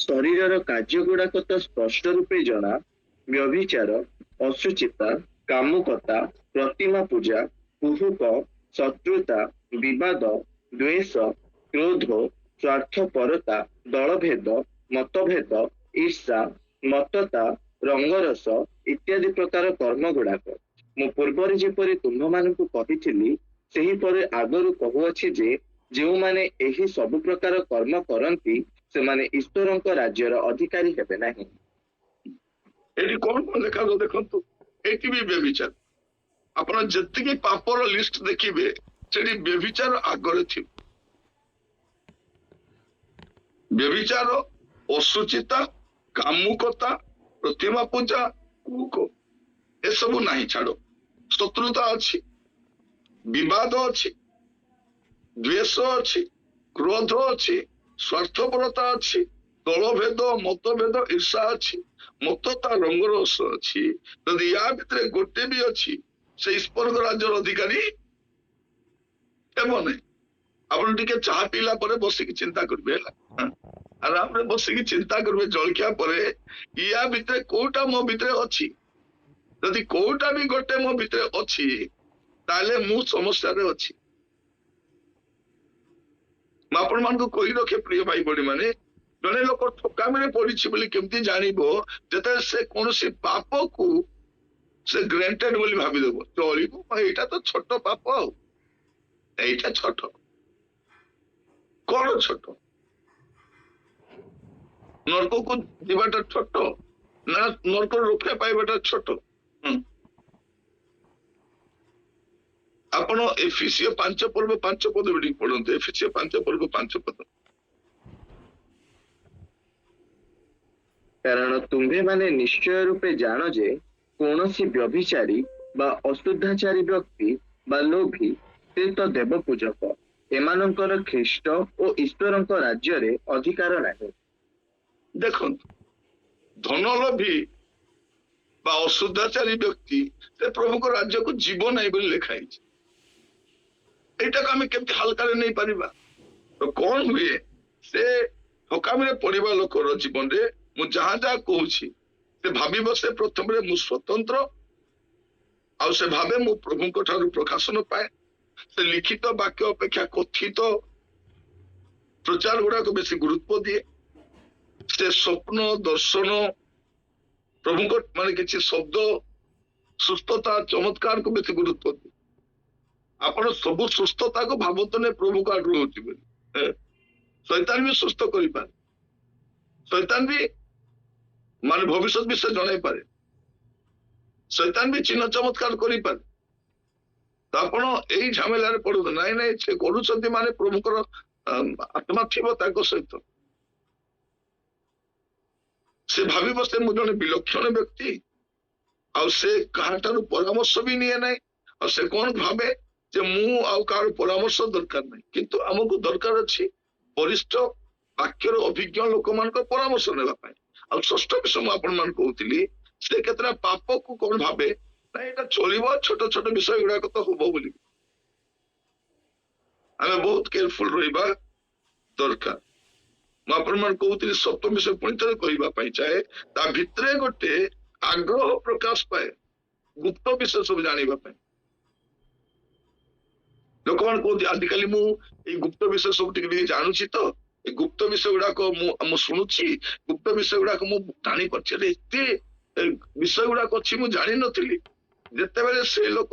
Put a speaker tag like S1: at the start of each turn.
S1: ଶରୀରର କାର୍ଯ୍ୟ ଗୁଡାକ ତ ସ୍ପଷ୍ଟ ରୂପେ ଜଣା। ବ୍ୟଭିଚାର, ଅଶୁଚିତା, କାମୁକତା, ପ୍ରତିମା ପୂଜା, କୁହୁକ, ଶତ୍ରୁତା, ବିବାଦ, ଦ୍ୱେଷ, କ୍ରୋଧ, ସ୍ୱାର୍ଥପରତା, ଦଳଭେଦ, ମତଭେଦ, ଈର୍ଷା, ମତତା, ରଙ୍ଗରସ ଇତ୍ୟାଦି ପ୍ରକାର କର୍ମ ଗୁଡାକ। ମୁଁ ପୂର୍ବରେ ଯେପରି ତୁମ୍ଭମାନଙ୍କୁ କହିଥିଲି, ସେହିପରି ଆଗରୁ କହୁଅଛି ଯେ ଯେଉଁମାନେ ଏହି ସବୁ ପ୍ରକାର କର୍ମ କରନ୍ତି ସେମାନେ ଈଶ୍ୱରଙ୍କ ରାଜ୍ୟର ଅଧିକାରୀ ହେବେ ନାହିଁ।
S2: ଏଠି କଣ କଣ ଲେଖା ଦେଖନ୍ତୁ, ଏଠି ବି ବ୍ୟଭିଚାର। ଆପଣ ଯେତିକି ପାପର ଲିଷ୍ଟ ଦେଖିବେ ସେଠି ବ୍ୟଭିଚାର ଆଗରେ ଥିବ। ବ୍ୟଭିଚାର, ଅଶୁଚିତା, କାମୁକତା, ପ୍ରତିମା ପୂଜା, କୁହୁକ ଏସବୁ ନାହିଁ। ଛାଡ, ଶତ୍ରୁତା ଅଛି, ବିବାଦ ଅଛି, ଦ୍ୱେଷ ଅଛି, କ୍ରୋଧ ଅଛି, ସ୍ୱାର୍ଥପରତା ଅଛି, ଦଳଭେଦ, ମତଭେଦ, ଈର୍ଷା ଅଛି, ମତତା, ରଙ୍ଗରସ ଅଛି। ଯଦି ୟା ଭିତରେ ଗୋଟେ ବି ଅଛି ସେ ଈଶ୍ୱରଙ୍କ ରାଜ୍ୟର ଅଧିକାରୀ ହେବ ନାହିଁ। ଆପଣ ଟିକେ ଚାହା ପିଇଲା ପରେ ବସିକି ଚିନ୍ତା କରିବେ, ହେଲା, ଆରାମରେ ବସିକି ଚିନ୍ତା କରିବେ ଜଳଖିଆ ପରେ, ୟା ଭିତରେ କୋଉଟା ମୋ ଭିତରେ ଅଛି। ଯଦି କୋଉଟା ବି ଗୋଟେ ମୋ ଭିତରେ ଅଛି ତାହେଲେ ମୁଁ ସମସ୍ୟାରେ ଅଛି। ମୁଁ ଆପଣ ମାନଙ୍କୁ କହି ରଖେ ପ୍ରିୟ ଭାଇ ଭଉଣୀ ମାନେ, ଜଣେ ଲୋକ ଠକାମିରେ ପଡିଛି ବୋଲି କେମିତି ଜାଣିବ? ଯେତେବେଳେ ସେ କୌଣସି ପାପକୁ ସେ ଗ୍ରାଣ୍ଟେଡ ବୋଲି ଭାବିଦେବ, ଚଳିବ, ଏଇଟା ତ ଛୋଟ ପାପ, ଆଉ ଏଇଟା ଛୋଟ। କଣ ଛୋଟ? ନର୍କକୁ ଯିବାଟା ଛୋଟ ନା ନର୍କରୁ ରକ୍ଷା ପାଇବାଟା ଛୋଟ? ଆପଣ ଏଫିସିଓ 5 ପର୍ବ 5 ପଦ ଟିକେ ପଢନ୍ତୁ। ଏଫିସିଓ 5 ପର୍ବ 5 ପଦ।
S1: କାରଣ ତୁମ୍ଭେମାନେ ନିଶ୍ଚୟ ରୂପେ ଜାଣ ଯେ କୌଣସି ବ୍ୟଭିଚାରୀ ବା ଅଶୁଦ୍ଧାଚାରୀ ବ୍ୟକ୍ତି ବା ଲୋଭୀ ସେ ତ ଦେବ ପୂଜକ, ଏମାନଙ୍କର ଖ୍ରୀଷ୍ଟ ଓ ଈଶ୍ୱରଙ୍କ ରାଜ୍ୟରେ ଅଧିକାର ନାହିଁ।
S2: ଦେଖନ୍ତୁ, ଧନଲୋଭୀ ବା ଅଶୁଦ୍ଧାଚାରୀ ବ୍ୟକ୍ତି ସେ ପ୍ରଭୁଙ୍କ ରାଜ୍ୟକୁ ଯିବ ନାହିଁ ବୋଲି ଲେଖା ହେଇଛି। ଏଇଟାକୁ ଆମେ କେମିତି ହାଲକାରେ ନେଇପାରିବା? ତ କଣ ହୁଏ, ସେ ଠକାମିରେ ପଡିବା ଲୋକର ଜୀବନରେ ମୁଁ ଯାହା ଯାହା କହୁଛି ସେ ଭାବିବ ସେ ପ୍ରଥମରେ ମୁଁ ସ୍ୱତନ୍ତ୍ର, ଆଉ ସେ ଭାବେ ମୁଁ ପ୍ରଭୁଙ୍କ ଠାରୁ ପ୍ରକାଶନ ପାଏ। ସେ ଲିଖିତ ବାକ୍ୟ ଅପେକ୍ଷା କଥିତ ପ୍ରଚାର ଗୁଡାକ ବେଶୀ ଗୁରୁତ୍ୱ ଦିଏ। ସେ ସ୍ୱପ୍ନ, ଦର୍ଶନ, ପ୍ରଭୁଙ୍କ ମାନେ କିଛି ଶବ୍ଦ, ସୁସ୍ଥତା, ଚମତ୍କାରକୁ ବେଶୀ ଗୁରୁତ୍ୱ ଦିଏ। ଆପଣ ସବୁ ସୁସ୍ଥତାକୁ ଭାବନ୍ତୁ ନେ ପ୍ରଭୁଙ୍କ ଆଡରୁ ହଉଛି ବୋଲି। ଶୈତାନ ବି ସୁସ୍ଥ କରିପାରେ, ଶୈତାନ ବି ମାନେ ଭବିଷ୍ୟତ ବିଷୟ ଜଣାଇ ପାରେ, ଶୈତାନ ବି ଚିହ୍ନ ଚମତ୍କାର କରିପାରେ। ତ ଆପଣ ଏଇ ଝାମେଲାରେ ପଡନ୍ତୁ ନାଇଁ। ନାଇଁ, ସେ କରୁଛନ୍ତି ମାନେ ପ୍ରଭୁଙ୍କର ଆତ୍ମା ଥିବ ତାଙ୍କ ସହିତ। ସେ ଭାବିବ ସେ ମୁଁ ଜଣେ ବିଲକ୍ଷଣ ବ୍ୟକ୍ତି, ଆଉ ସେ କାହାଠାରୁ ପରାମର୍ଶ ବି ନିଏ ନାହିଁ। ଆଉ ସେ କଣ ଭାବେ ଯେ ମୁଁ ଆଉ କାହାର ପରାମର୍ଶ ଦରକାର ନାହିଁ। କିନ୍ତୁ ଆମକୁ ଦରକାର ଅଛି ବରିଷ୍ଠ ବାକ୍ୟର ଅଭିଜ୍ଞ ଲୋକମାନଙ୍କ ପରାମର୍ଶ ନେବା ପାଇଁ। ଆଉ ଷଷ୍ଠ ବିଷୟ ମୁଁ ଆପଣ ମାନଙ୍କୁ କହୁଥିଲି, ସେ କେତେଟା ପାପକୁ କଣ ଭାବେ ନା ଏଇଟା ଚଳିବ, ଛୋଟ ଛୋଟ ବିଷୟ ଗୁଡାକ ତ ହବ ବୋଲି। ଆମେ ବହୁତ କେୟାରଫୁଲ ରହିବା ଦରକାର। ମୁଁ ଆପଣ ମାନଙ୍କୁ କହୁଥିଲି ସପ୍ତମ ବିଷୟ ପୁଣି ଥରେ କହିବା ପାଇଁ ଚାହେଁ, ତା ଭିତରେ ଗୋଟେ ଆଗ୍ରହ ପ୍ରକାଶ ପାଏ ଗୁପ୍ତ ବିଷୟ ସବୁ ଜାଣିବା ପାଇଁ। ଲୋକମାନେ କହୁଛି ଆଜିକାଲି ମୁଁ ଏଇ ଗୁପ୍ତ ବିଷୟ ସବୁ ଟିକେ ଟିକେ ଜାଣୁଛି, ତ ଏଇ ଗୁପ୍ତ ବିଷୟ ଗୁଡାକ ମୁଁ ଶୁଣୁଛି, ଗୁପ୍ତ ବିଷୟ ଗୁଡାକ ମୁଁ ଜାଣିପାରୁଛି। ଏତେ ବିଷୟ ଗୁଡାକ ଅଛି ମୁଁ ଜାଣିନଥିଲି। ଯେତେବେଳେ ସେ ଲୋକ